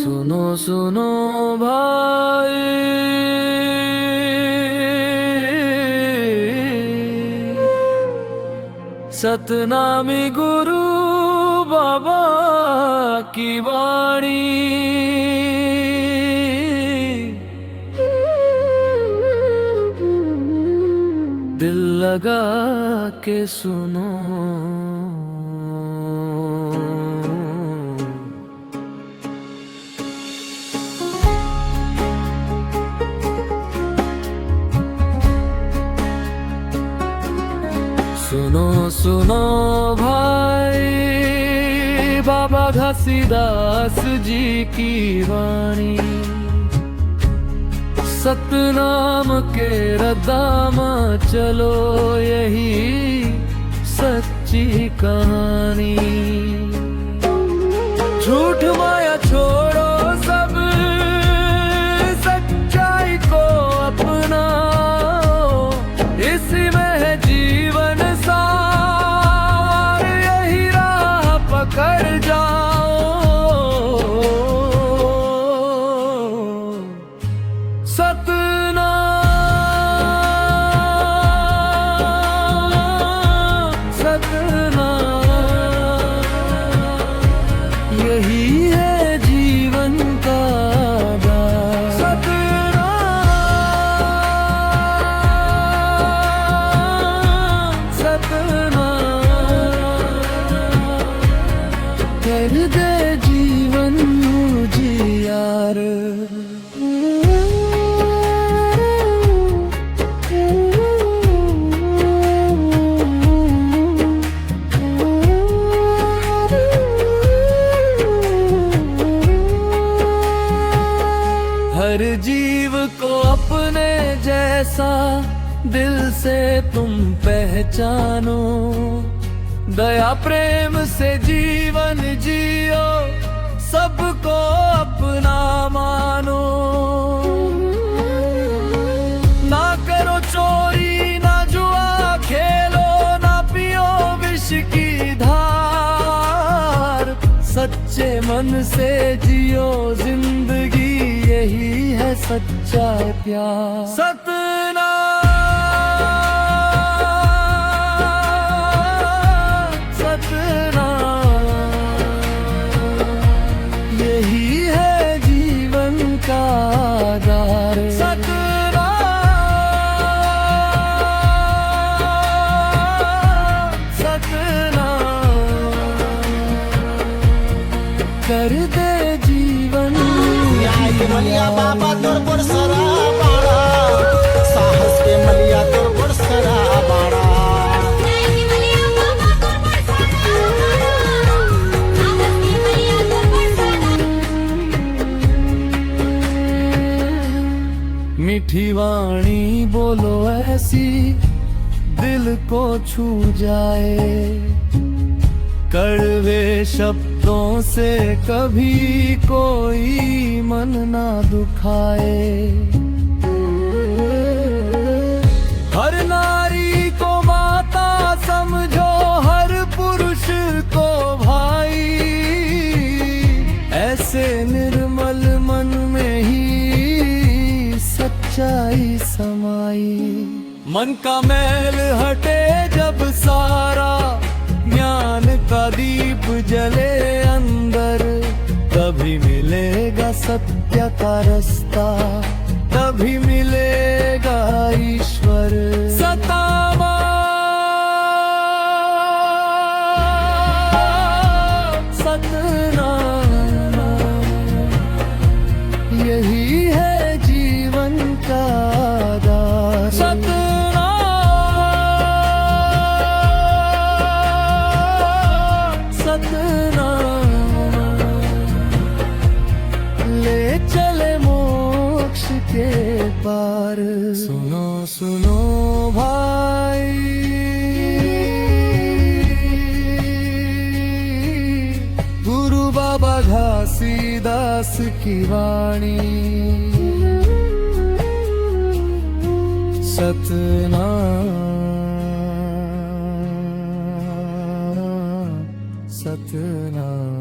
सुनो सुनो भाई, सतनामी गुरु बाबा की वाणी। दिल लगा के सुनो, सुनो सुनो भाई, बाबा घासीदास जी की वाणी। सतनाम के रदामा चलो, यही सच्ची कहानी। झूठ माया छोड़ो सब, सच्चाई को अपनाओ, इसी में है जीवन सार, यही राह पकड़ जाओ। सतनाम सतनाम, यही है जीवन का आधार। सतनाम सतनाम, कर दे जीवन उजियार। हर जीव को अपने जैसा दिल से तुम पहचानो, दया प्रेम से जीवन जियो, सबको अपना मानो। ना करो चोरी, ना जुआ खेलो, ना पियो विष की धार, सच्चे मन से जियो जिंदगी, यही है सच्चा प्यार। सतनाम सतनाम, यही है जीवन का आधार। सतनाम सतनाम, कर दे जीवन मलिया बाबा तोर गोड़ सरा बाड़ा, साहस के मलिया तोर गोड़ सरा बाड़ा। मीठी वाणी बोलो ऐसी, दिल को छू जाए, कड़वे शब्दों से कभी कोई मन ना दुखाए। हर नारी को माता समझो, हर पुरुष को भाई, ऐसे निर्मल मन में ही सच्चाई समाई। मन का मैल हटे जब सारा, ज्ञान का दीप जले अंदर, तभी मिलेगा सत्य का रास्ता, तभी मिलेगा ईश्वर। सतनाम सतनाम, यही है जीवन का आधार। सतनाम सतनाम, ले चले मोक्ष के पार। सुनो सुनो भाई, गुरु बाबा घासीदास की वाणी। सतनाम सतनाम।